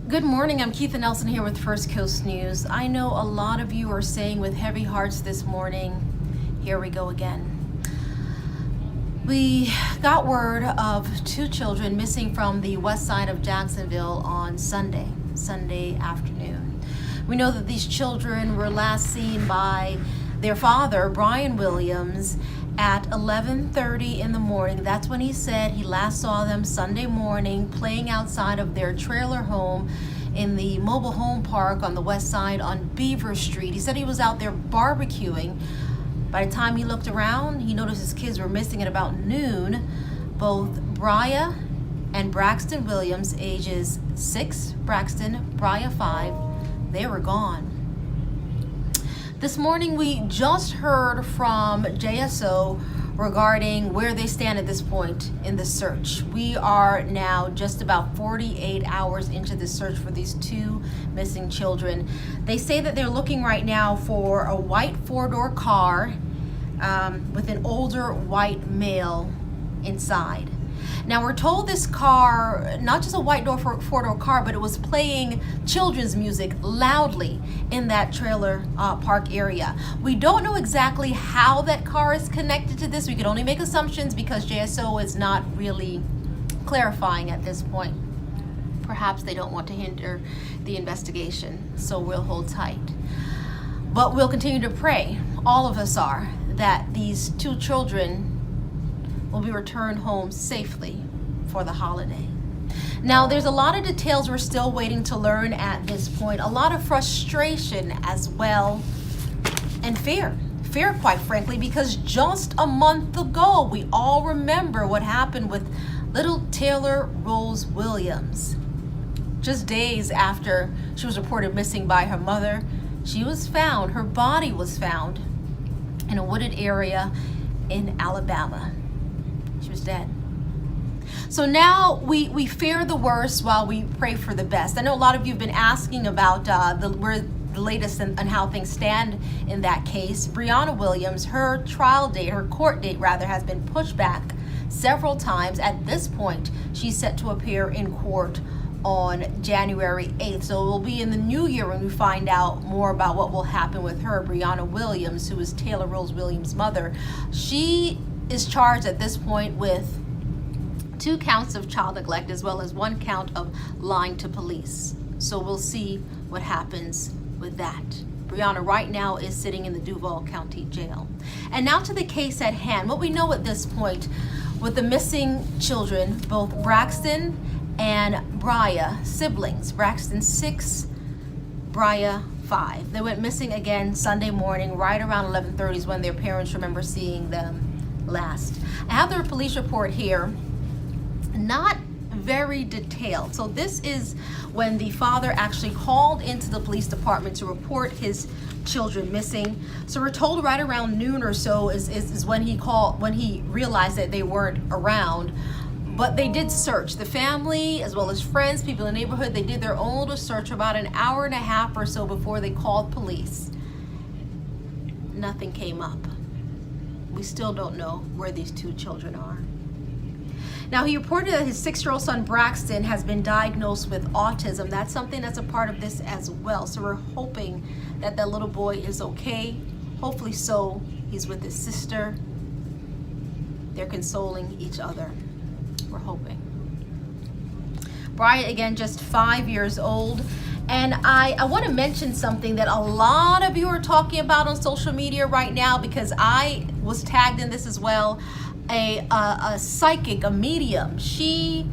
Good morning, I'm Keitha Nelson here with First Coast News. I know a lot of you are saying with heavy hearts this morning, here we go again. We got word of 2 children missing from the west side of Jacksonville on Sunday afternoon. We know that these children were last seen by their father, Brian Williams, at 11:30 in the morning. That's when he said he last saw them Sunday morning playing outside of their trailer home in the mobile home park on the west side on Beaver Street. He said he was out there barbecuing. By the time he looked around, he noticed his kids were missing at about noon. Both Bri'ya and Braxton Williams, ages 6, Braxton, Bri'ya 5, they were gone. This morning we just heard from JSO regarding where they stand at this point in the search. We are now just about 48 hours into the search for these 2 missing children. They say that they're looking right now for a white 4-door car with an older white male inside. Now we're told this car, not just a white 4-door car, but it was playing children's music loudly in that trailer park area. We don't know exactly how that car is connected to this. We can only make assumptions because JSO is not really clarifying at this point. Perhaps they don't want to hinder the investigation, so we'll hold tight. But we'll continue to pray, all of us are, that these 2 children will be returned home safely for the holiday. Now, there's a lot of details we're still waiting to learn at this point. A lot of frustration as well, and fear, quite frankly, because just a month ago, we all remember what happened with little Taylor Rose Williams. Just days after she was reported missing by her mother, she was found, her body was found in a wooded area in Alabama. She was dead. So now we fear the worst while we pray for the best. I know a lot of you have been asking about the latest and how things stand in that case. Brianna Williams, her court date has been pushed back several times. At this point, she's set to appear in court on January 8th. So it will be in the new year when we find out more about what will happen with her. Brianna Williams, who is Taylor Rose Williams' mother, she is charged at this point with 2 counts of child neglect as well as 1 count of lying to police. So we'll see what happens with that. Brianna right now is sitting in the Duval County Jail. And now to the case at hand. What we know at this point with the missing children, both Braxton and Bri'ya, siblings, Braxton 6, Bri'ya 5. They went missing again Sunday morning, right around 11:30 is when their parents remember seeing them last. I have the police report here, not very detailed. So this is when the father actually called into the police department to report his children missing. So we're told right around noon or so is when he realized that they weren't around. But they did search. The family, as well as friends, people in the neighborhood, they did their own little search for about an hour and a half or so before they called police. Nothing came up. We still don't know where these 2 children are. Now, he reported that his 6-year-old son, Braxton, has been diagnosed with autism. That's something that's a part of this as well. So we're hoping that that little boy is okay. Hopefully so. He's with his sister. They're consoling each other. We're hoping. Bri'ya, again, just 5 years old. And I want to mention something that a lot of you are talking about on social media right now, because I was tagged in this as well. A psychic, a medium. She's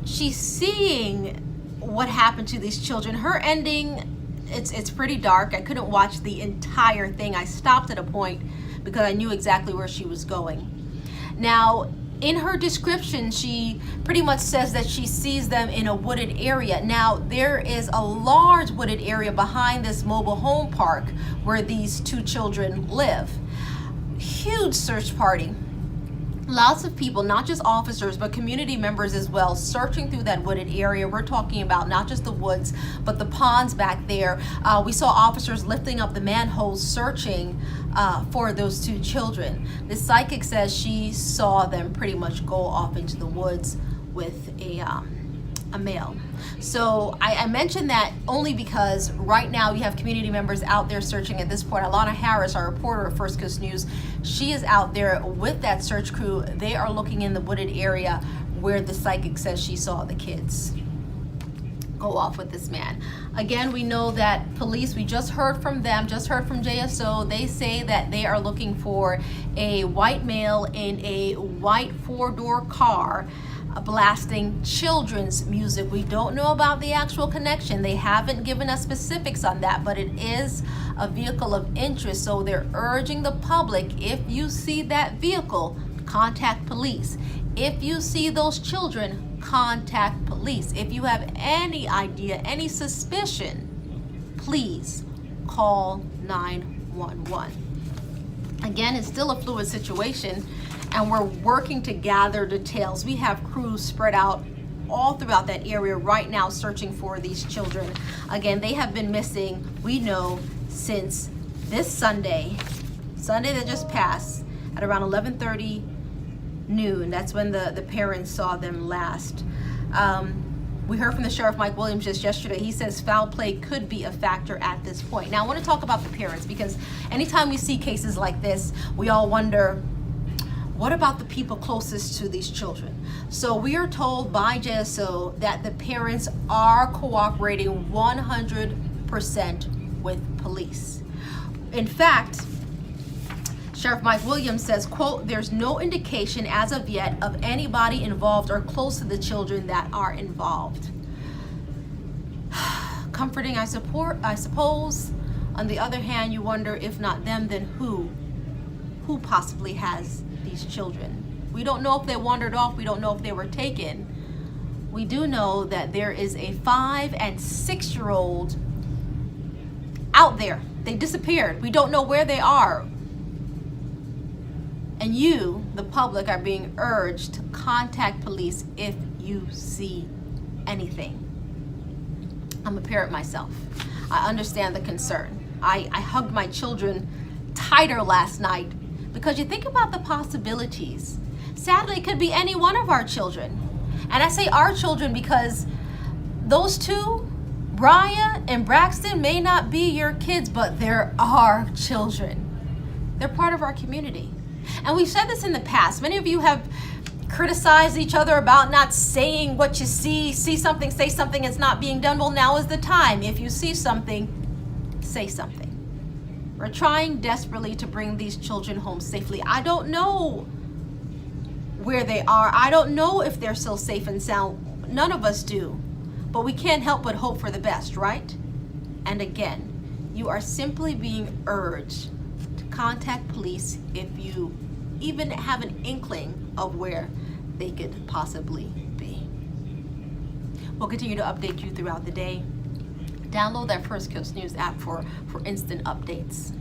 seeing what happened to these children. Her ending, it's pretty dark. I couldn't watch the entire thing. I stopped at a point because I knew exactly where she was going. Now, in her description, she pretty much says that she sees them in a wooded area. Now, there is a large wooded area behind this mobile home park where these 2 children live. Huge search party. Lots of people, not just officers, but community members as well, searching through that wooded area. We're talking about not just the woods, but the ponds back there. We saw officers lifting up the manholes, searching for those 2 children. The psychic says she saw them pretty much go off into the woods with a a male. So I mentioned that only because right now you have community members out there searching at this point. Alana Harris, our reporter at First Coast News, she is out there with that search crew. They are looking in the wooded area where the psychic says she saw the kids go off with this man. Again, we know that police, we just heard from them, just heard from JSO. They say that they are looking for a white male in a white four-door car blasting children's music. We don't know about the actual connection. They haven't given us specifics on that, but it is a vehicle of interest. So they're urging the public, if you see that vehicle, contact police. If you see those children, contact police. If you have any idea, any suspicion, please call 911. Again, it's still a fluid situation, and we're working to gather details. We have crews spread out all throughout that area right now searching for these children. Again, they have been missing, we know, since this Sunday that just passed at around 11:30 noon. That's when the parents saw them last. We heard from the Sheriff Mike Williams just yesterday. He says foul play could be a factor at this point. Now I want to talk about the parents, because anytime we see cases like this, we all wonder, what about the people closest to these children? So we are told by JSO that the parents are cooperating 100% with police. In fact, Sheriff Mike Williams says, quote, "There's no indication as of yet of anybody involved or close to the children that are involved." Comforting, I suppose. On the other hand, you wonder, if not them, then who possibly has these children? We don't know if they wandered off. We don't know if they were taken. We do know that there is a 5- and 6-year-old out there. They disappeared. We don't know where they are. And you, the public, are being urged to contact police if you see anything. I'm a parent myself. I understand the concern. I hugged my children tighter last night, because you think about the possibilities. Sadly, it could be any one of our children. And I say our children because those two, Bri'ya and Braxton, may not be your kids, but they're our children. They're part of our community. And we've said this in the past. Many of you have criticized each other about not saying what you see something, say something, it's not being done. Well, now is the time. If you see something, say something. We're trying desperately to bring these children home safely. I don't know where they are. I don't know if they're still safe and sound. None of us do. But we can't help but hope for the best, right? And again, you are simply being urged to contact police if you even have an inkling of where they could possibly be. We'll continue to update you throughout the day. Download that First Coast News app for instant updates.